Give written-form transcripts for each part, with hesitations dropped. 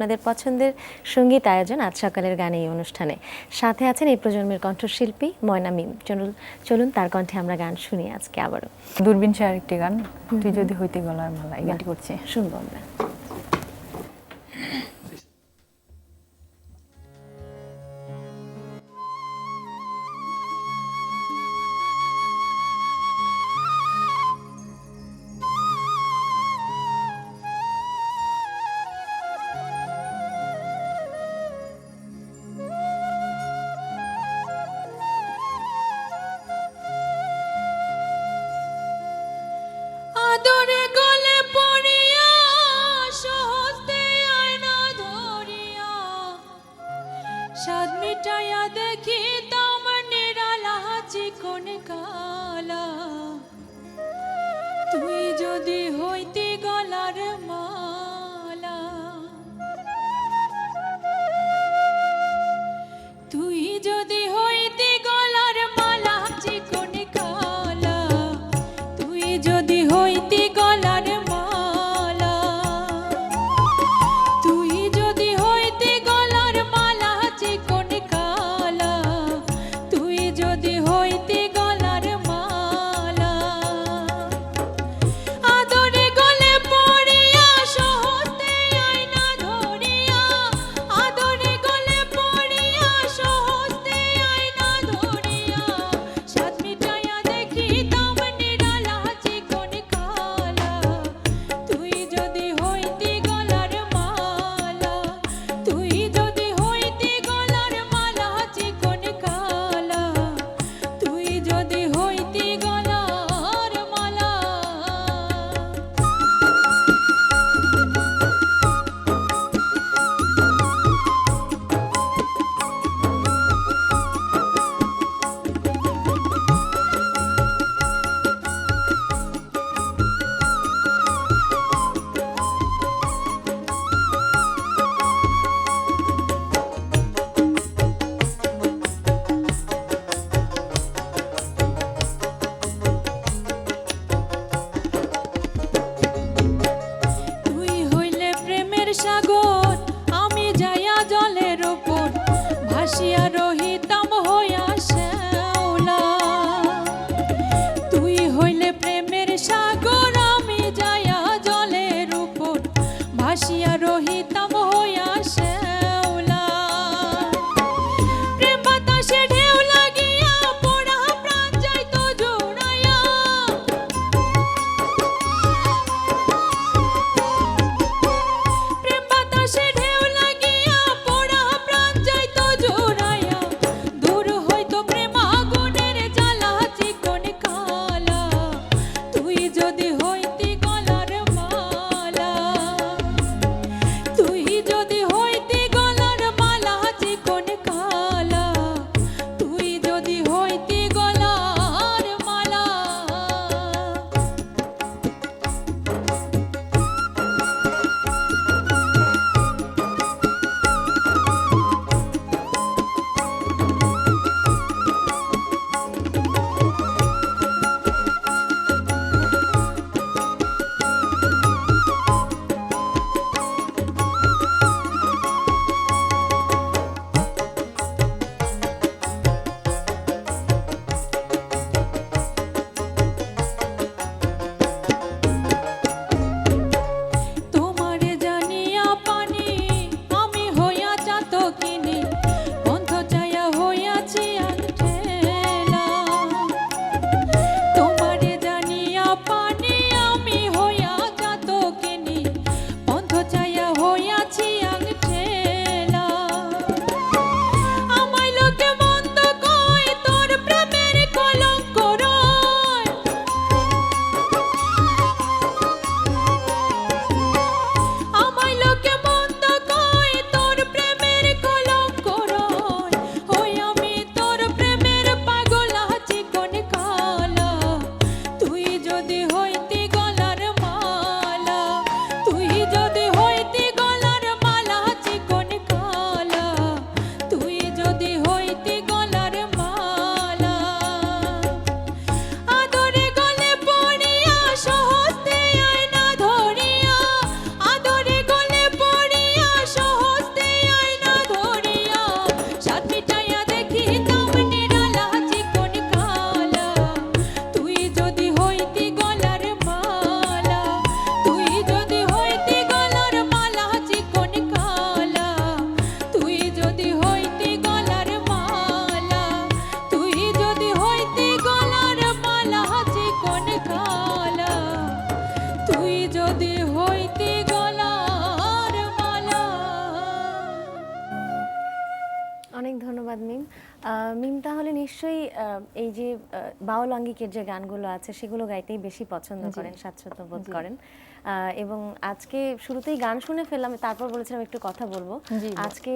আপনাদের পছন্দের সঙ্গীত আয়োজন আজ সকালের গানে এই অনুষ্ঠানে। সাথে আছেন এই প্রজন্মের কণ্ঠশিল্পী ময়না মিম। চলুন তার কণ্ঠে আমরা গান শুনি আজকে আবারও। দূরবীন শাহর একটি গান, তুই যদি হইতে গলার মালা, এই গানটি করছি। শুনবো আমরা। আদরে গলে পড়িয়া তাহলে নিশ্চয়ই এই যে বাউল আঙ্গিকের যে গানগুলো আছে সেগুলো গাইতেই বেশি পছন্দ করেন, স্বাচ্ছন্দ্য বোধ করেন। এবং আজকে শুরুতেই গান শুনে ফেললাম, তারপর বলেছিলাম একটু কথা বলবো। আজকে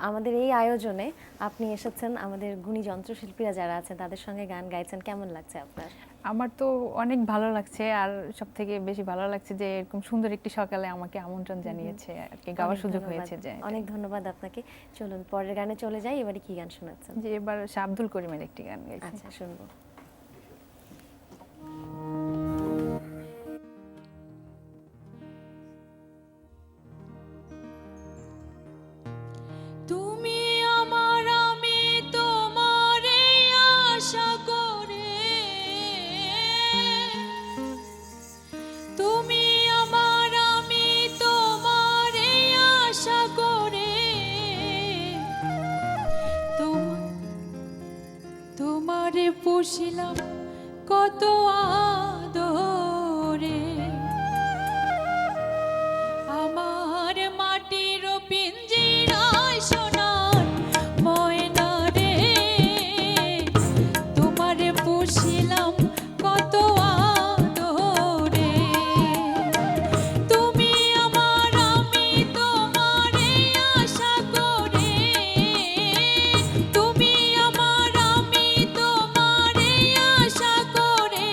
আমাদের এই আয়োজনে আপনি এসেছেন, আমাদের গুণী যন্ত্রশিল্পীরা যারা আছেন তাদের সঙ্গে গান গাইছেন, কেমন লাগছে আপনার? আমার তো অনেক ভালো লাগছে, আর সব থেকে বেশি ভালো লাগছে যে এরকম সুন্দর একটি সকালে আমাকে আমন্ত্রণ জানিয়েছে আর কি, গাওয়ার সুযোগ হয়েছে। যে অনেক ধন্যবাদ আপনাকে। চলুন পরের গানে চলে যাই। এবারে কি গান শোনাচ্ছেন? যে এবার শাহ আব্দুল করিমের একটি গান গাইছি। আচ্ছা, শুনবো। তুমি আমার, আমি তোমারে আশা করে, তুমি আমার, আমি তোমারে আশা করে, তোমারে পুষিলাম কত আদরে, আমার মাটির পিঞ্জিরায় সোনার ময়না রে, তোমারে পুষিলাম কত আদরে, তুমি আমার, আমি তোমারে আশা করে, তুমি আমার, আমি তোমারে আশা করে,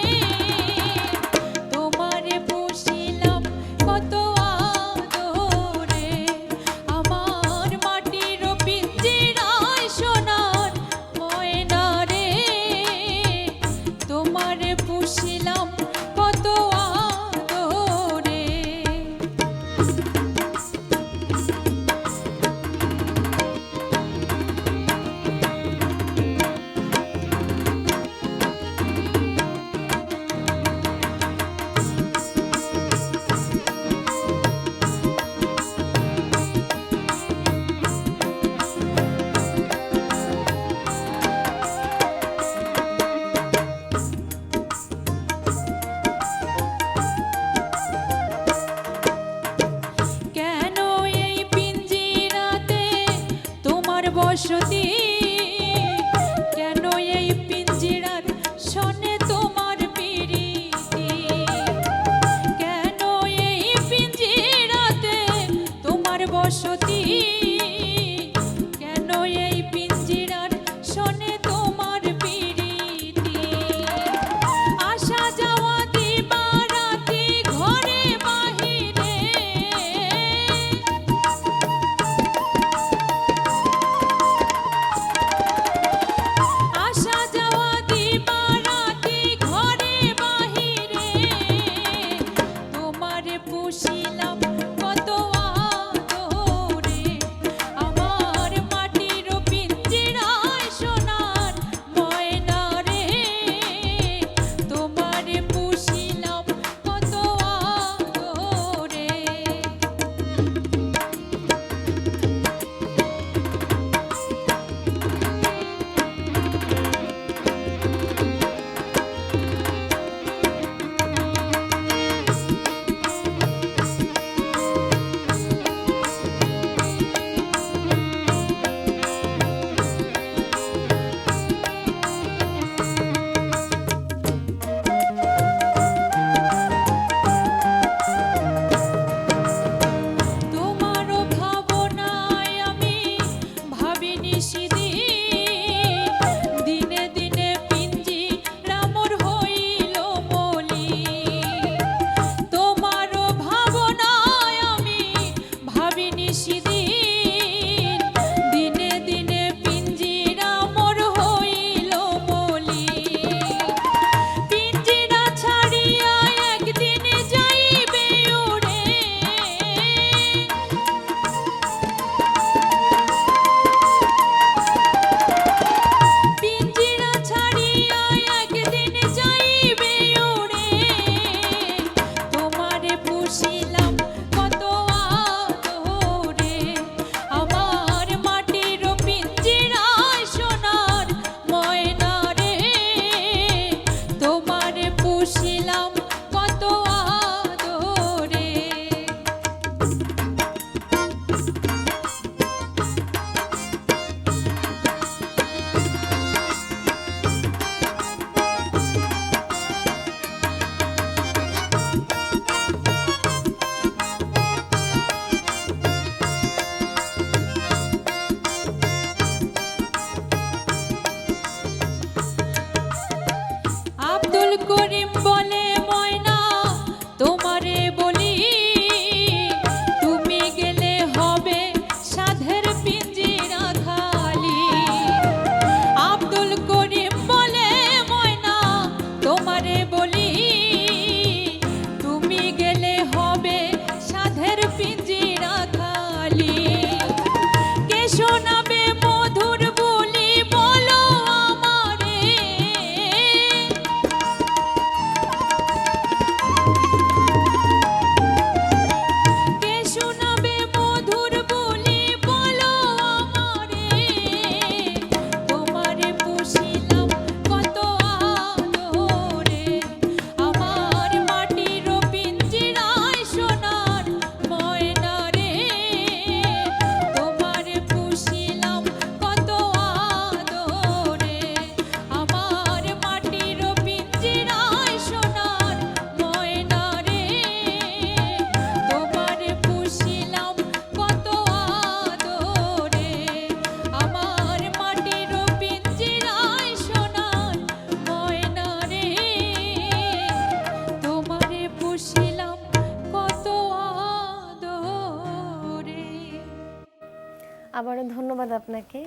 আবারও ধন্যবাদ আপনাকে।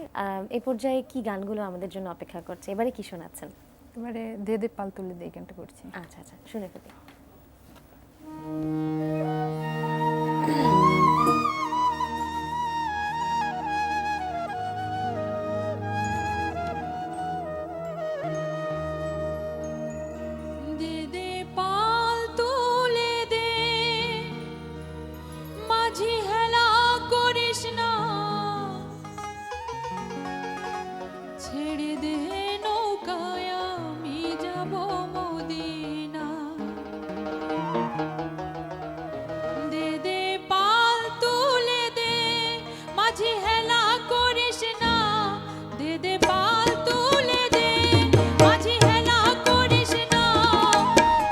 এই পর্যায়ে কি গানগুলো আমাদের জন্য অপেক্ষা করছে, এবারে কি শোনাচ্ছেন? এবারে দে দে পাল তুলে দে এই গানটা করছি। আচ্ছা আচ্ছা, শুনে ফেলি। দে দে পাল তুলে দে, মাঝি হেলা করিস না, ছেড়ে দে নৌকায় আমি যাব মদিনা। দে দে পাল তুলে দে, মাঝি হেলা করিস না, দে দে পাল তুলে দে, মাঝি হেলা করিস না,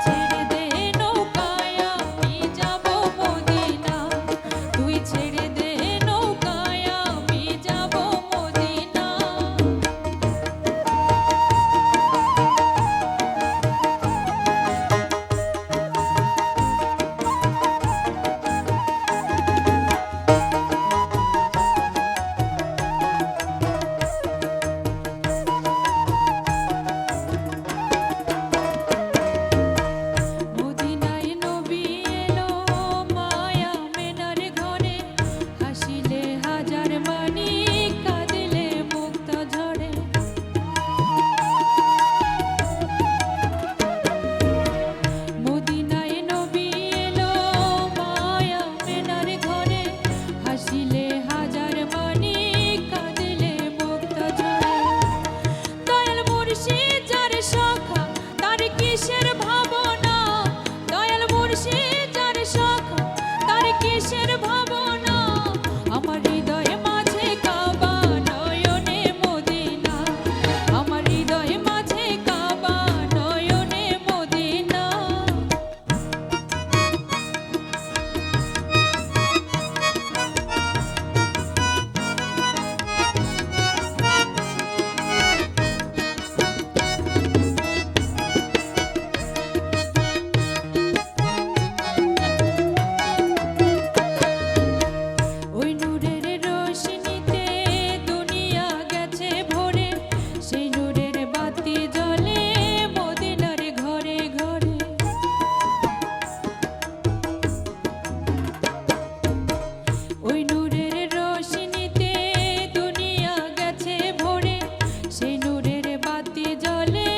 ছেড়ে দে নৌকায় আমি যাব মদিনা, তুই ছেড়ে দে নৌকায় আমি যাব মদিনা। মদিনায় নবী এলো মায়া মেনার ঘরে, হাসিলে হাজার মানি কাঁদিলে মুক্তা ঝরে। মদিনায় নবী এলো মায়া মেনার ঘরে, হাসিলে হাজার মানি কাঁদিলে মুক্তা ঝরে। দয়াল মুর্শিদ যার সখা তার কিসের ভাবনা, দয়াল মুর্শিদ যার সখা তার কিসের ভাবনা, আমার হৃদয়ে মাঝে কাবা নয়নে মদিনা, আমার হৃদয়ে মাঝে কাবা নয়নে মদিনা। ওই নূরের রোশনীতে দুনিয়া গেছে ভরে, সেই নূরের বাতি জ্বলে মদিনার ঘরে ঘরে। ওই নূরের রোশনীতে দুনিয়া গেছে ভরে, সেই নূরের বাতি জ্বলে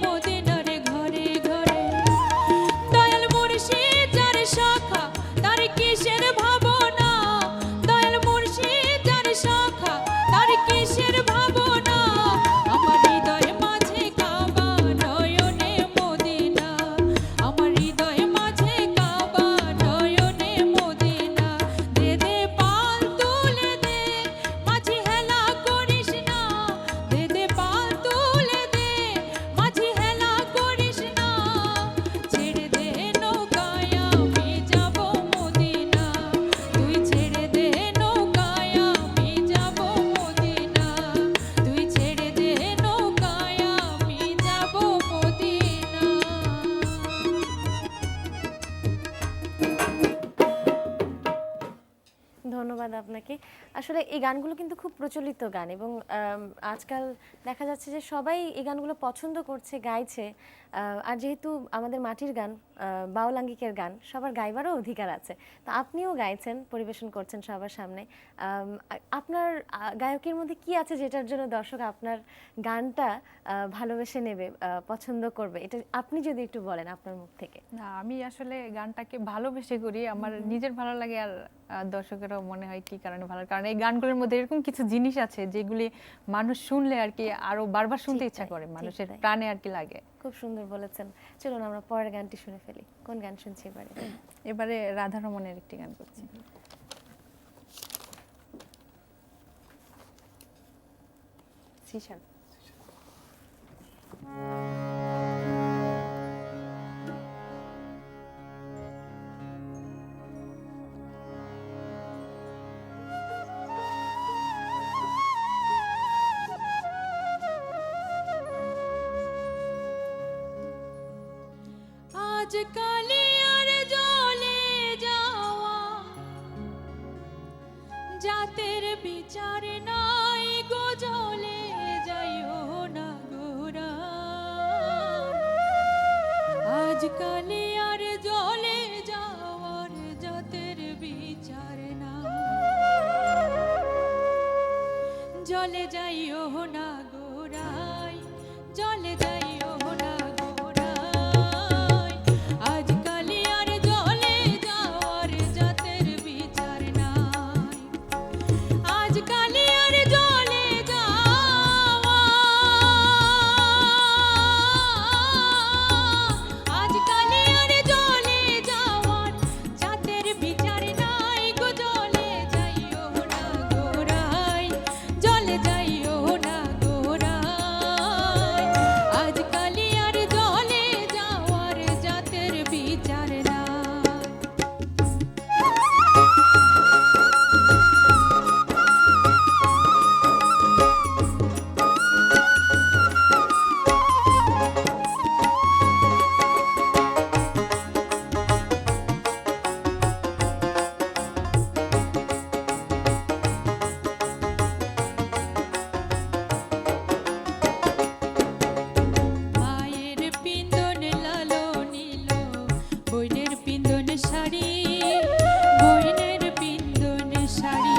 মদিনার ঘরে ঘরে। দয়াল মুর্শিদ যার সখা তার কিসের ভাবনা, দয়াল মুর্শিদ যার সখা তার কিসের ভাবনা, আমার হৃদয়ে মাঝে কাবা নয়নে মদিনা, আমার হৃদয়ে মাঝে কাবা নয়নে মদিনা। দে দে পাল তুলে দে, মাঝি হেলা করিস না, দে দে পাল তুলে দে, মাঝি হেলা করিস না, ছেড়ে দে নৌকায় আমি যাব মদিনা, তুই ছেড়ে দে নৌকায় আমি যাব মদিনা, তুই ছেড়ে দে নৌকায় আমি যাব মদিনা। ধন্যবাদ আপনাকে। আসলে এই গানগুলো কিন্তু খুব প্রচলিত গান এবং আজকাল দেখা যাচ্ছে যে সবাই এই গানগুলো পছন্দ করছে, গাইছে। আর যেহেতু আমাদের মাটির গান, বাউল আঙ্গিকের গান, সবার গাইবারও অধিকার আছে। তো আপনিও গাইছেন, পরিবেশন করছেন সবার সামনে। আপনার গায়কের মধ্যে কি আছে যেটার জন্য দর্শক আপনার গানটা ভালোবেসে নেবে, পছন্দ করবে? এটা আপনি যদি একটু বলেন আপনার মুখ থেকে। না, আমি আসলে গানটাকে ভালোবেসে করি, আমার নিজের ভালো লাগে আর দর্শকেরও মনে হয় কি কারণে ভালো, কারণ এই গানগুলোর মধ্যে এরকম কিছু জিনিস আছে যেগুলি মানুষ শুনলে আর কি আরো বারবার শুনতে ঠিক ইচ্ছা তাই, করে, ঠিক মানুষের তাই। প্রাণে আর কি লাগে। খুব সুন্দর বলেছেন। চলুন আমরা পরের গানটি শুনে ফেলি। কোন গান শুনছি এবারে? এবারে রাধারমণের একটি গান করছি। সিশান। আজ কালে আর জ্বলে যাওয়া জাতের বিচার নাই গো জলে যাইও না গোরা আজকালে আর জলে যাওয়ার জাতের বিচার না জলে যাইও না গোরাই জলে যাইও না গোরাই আজকালে আর জলে যাওয়ার জাতের বিচার নাই আজকালে আর জলে যাওয়া আজকালে আর জলে যাওয়ার জাতের বিচার নাই গো জলে যাইও না গোরাই জলে যাইও না গোরাই আজকালে আর জলে যাওয়ার জাতের বিচার নাই মায়ের পিন্দন লালো নীল বইনের পিন্দন শাড়ি বইনের পিন্দন শাড়ি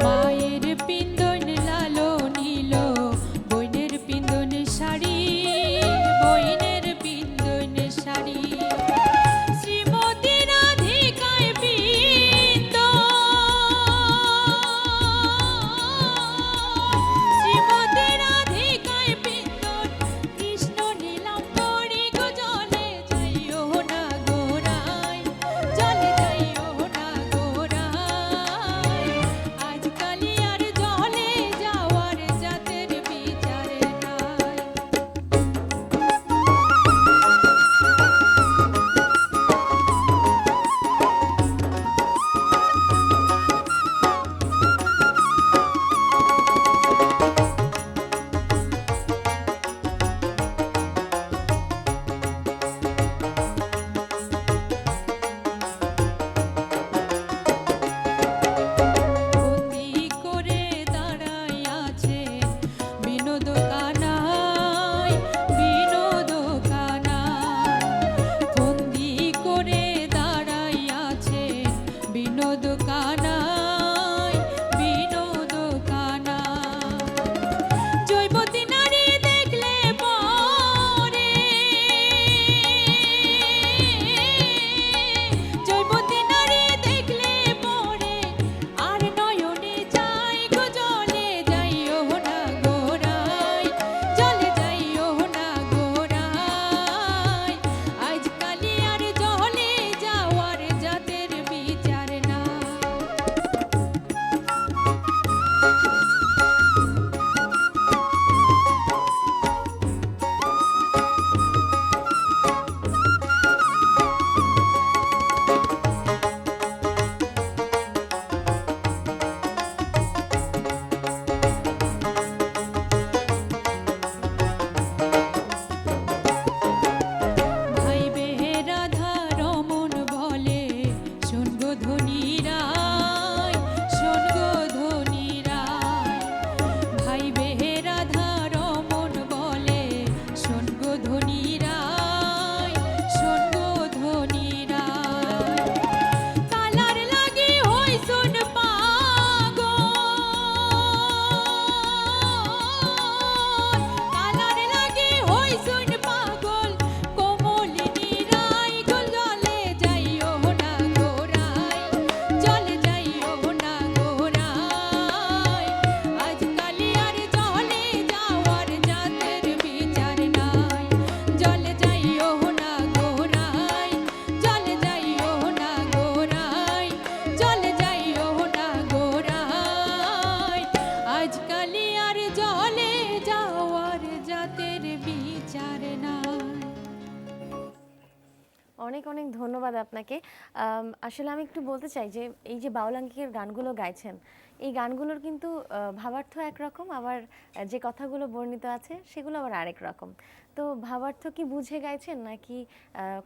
মায়ের পিন্দন লালো নীল বইনের পিন্দন শাড়ি বইনের পিন্দন শাড়ি শ্রীমতী রাধিকায় পিন্দন শ্রীমতী রাধিকায় পিন্দন কৃষ্ণ নীলাম্বরী গো জলে যাইও না গোরাই জলে যাইও না গোরাই আজকালি আর জলে যাওয়ার জাতের বিচার নাই বন্দি করে দাঁড়াই আছে বিনোদ কানাই বিনোদ কানাই বন্দি করে দাঁড়াই আছে বিনোদ কানাই বিনোদ কানাই জৈবতী নারী দেখলে পরে জৈবতী নারী দেখলে পরে আর নয়নে যাই গো জলে যাইও না গোরাই জলে যাইও না গোরাই আজকালি আর জলে যাওয়ার জাতের বিচার নাই ভাইবে রাধা রমন বলে শোন গো ধনী রায় শোন গো ধনী রায় ভাইবে রাধা রমন বলে শোন গো ধনী রায় শোন গো ধনী রায় কালার লাগি হই শোন পাগল কালার লাগি হই শোন পাগল কোমলিনী রায় গো জলে যাইও না গোরাই জলে যাইও না গোরাই আজকালি আর জলে যাওয়ার জাতের বিচার নাই জলে যাইও না গোরাই জলে যাইও না গোরাই জলে যাইও না গোরাই আজকালি আর জলে যাওয়ার জাতের বিচার নাই অনেক অনেক ধন্যবাদ আপনাকে। আসলে আমি একটু বলতে চাই যে এই যে বাউলাঙ্গিকের গানগুলো গাইছেন এই গানগুলোর কিন্তু ভাবার্থ একরকম, আবার যে কথাগুলো বর্ণিত আছে সেগুলো আবার আরেক রকম। তো ভাবার্থ কি বুঝে গাইছেন নাকি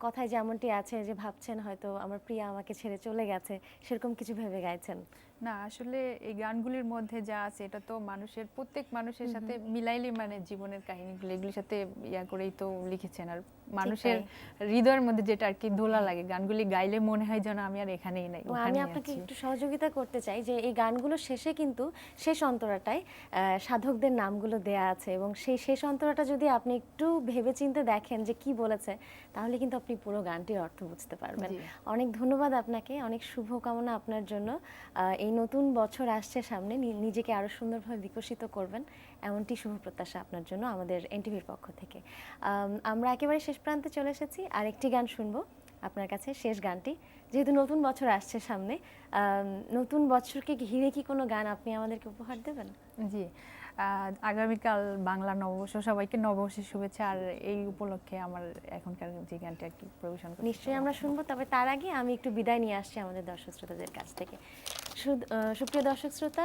কথায় যেমনটি আছে যে ভাবছেন হয়তো আমার প্রিয়া আমাকে ছেড়ে চলে গেছে সেরকম কিছু ভেবে গাইছেন? না আসলে এই গানগুলির মধ্যে যা আছে এটা তো প্রত্যেক মানুষের সাথে মিলাইলে মানে জীবনের কাহিনীগুলো এগুলির সাথে করেই তো লিখেছেন। আর মানুষের হৃদয়ের মধ্যে যেটা আর কি দোলা লাগে, গানগুলি গাইলে মনে হয় যেন আমি আর এখানেই নাই, আমি আপনাকে একটু সহযোগিতা করতে চাই যে এই গানগুলো শেষে কিন্তু শেষ অন্তরাটায় সাধকদের নামগুলো দেয়া আছে, এবং সেই শেষ অন্তরাটা যদি আপনি একটু ভেবেচিন্তে দেখেন যে কি বলেছে, তাহলে কিন্তু আপনি পুরো গানটির অর্থ বুঝতে পারবেন। অনেক ধন্যবাদ আপনাকে, অনেক শুভকামনা আপনার জন্য। এই নতুন বছর আসছে সামনে, নিজেকে আরো সুন্দরভাবে বিকশিত করবেন, এমনটি শুভ প্রত্যাশা আপনার জন্য আমাদের এনটিভির পক্ষ থেকে। আমরা একেবারে শেষ প্রান্তে চলে এসেছি, আর একটি গান শুনবো আপনার কাছে, শেষ গানটি। যেহেতু নতুন বছর আসছে সামনে, নতুন বছরকে ঘিরে কি কোনো গান আপনি আমাদেরকে উপহার দেবেন? জি, আগামীকাল বাংলা নববর্ষ, সবাইকে নববর্ষের শুভেচ্ছা। আর এই উপলক্ষে আমার এখনকার যে গানটা আর কি পরিবেশন করতে নিশ্চয়ই আমরা শুনবো, তবে তার আগে আমি একটু বিদায় নিয়ে আসছি আমাদের দর্শক শ্রোতাদের কাছ থেকে। সুপ্রিয় দর্শক শ্রোতা,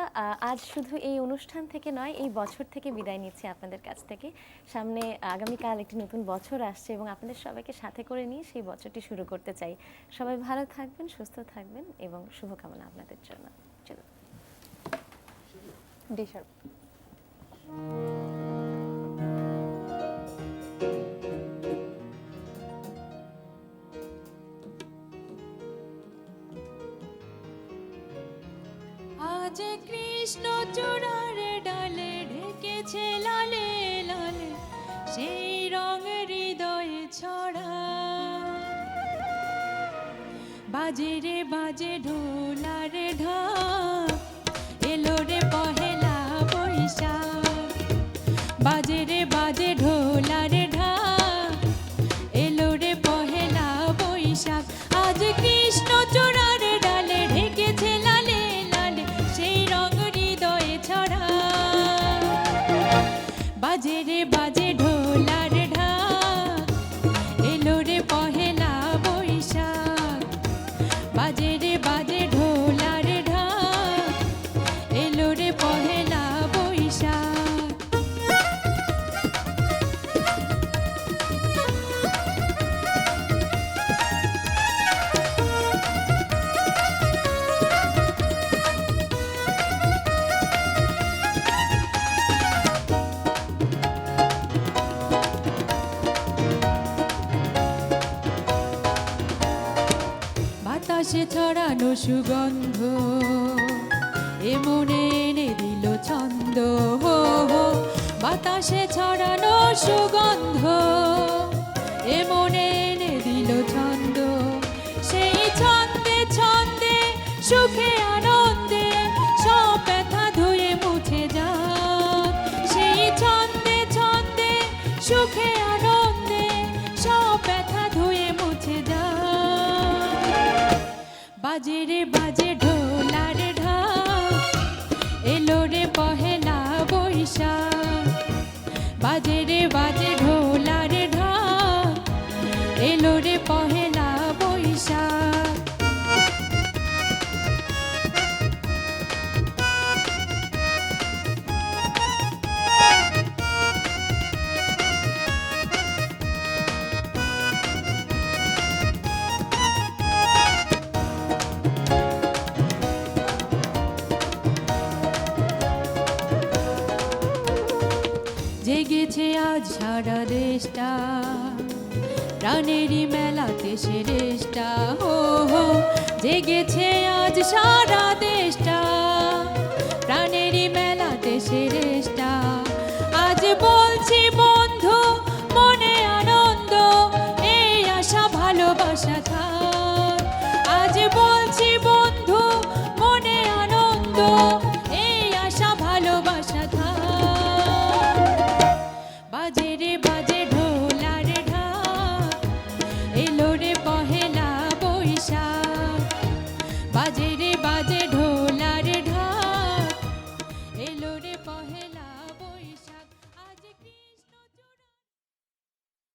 আজ শুধু এই অনুষ্ঠান থেকে নয়, এই বছর থেকে বিদায় নিচ্ছি আপনাদের কাছ থেকে। সামনে আগামীকাল একটি নতুন বছর আসছে, এবং আপনাদের সবাইকে সাথে করে নিয়ে সেই বছরটি শুরু করতে চাই। সবাই ভালো থাকবেন, সুস্থ থাকবেন, এবং শুভকামনা আপনাদের জন্য। চলুন ডিশার আজ কৃষ্ণ চূড়ার ডালে ঢেকেছে লালে লালে, সেই রং হৃদয়ে ছড়া। বাজে রে বাজে ঢোলার ঢাক, এলো রে পহেলা বৈশাখ। বাজে রে বাজে ঢোলার ঢাক, এলো রে পহেলা বৈশাখ। আজ কৃষ্ণ চূড়ার ডালে ঢেকেছে লালে লালে, সেই রং হৃদয়ে ছড়া। বাজে রে বাজে ঢোলার ঢাক, এলো রে পহেলা বৈশাখ। বাজে রে বাজে ঢোলার ঢাক, এলো রে পহেলা বৈশাখ। বাতাসে ছড়ানো সুগন্ধ, এ মনে এনে দিল ছন্দ। হো হো, বাতাসে ছড়ানো সুগন্ধ, এ মনে এনে দিল ছন্দ। সেই ছন্দে ছন্দে সুখে আনন্দে সব ব্যথা ধুয়ে মুছে যাক। সেই ছন্দে ছন্দে সুখে আনন্দে সব ব্যথা ধুয়ে মুছে যাক। বাজে রে বাজে ঢোলার ঢাক, এলো রে পহেলা বৈশাখ। বাজে রে বাজে ঢোলার ঢাক, এলো রে পহেলা বৈশাখ। জেগেছে আজ সারা দেশটা, প্রাণেরই মেলাতে সেরেশটা। হো হো, জেগেছে আজ সারা দেশটা, প্রাণেরই মেলাতে সেরেশটা। আজ বলছি বন্ধু মনে আনন্দ, এই আশা ভালোবাসা থাক। আজ বলছি বন্ধু মনে আনন্দ, এই আশা ভালোবাসা থাক। বাজে রে বাজে ঢোলার ঢাক, এলো রে পহেলা বৈশাখ। বাজে রে বাজে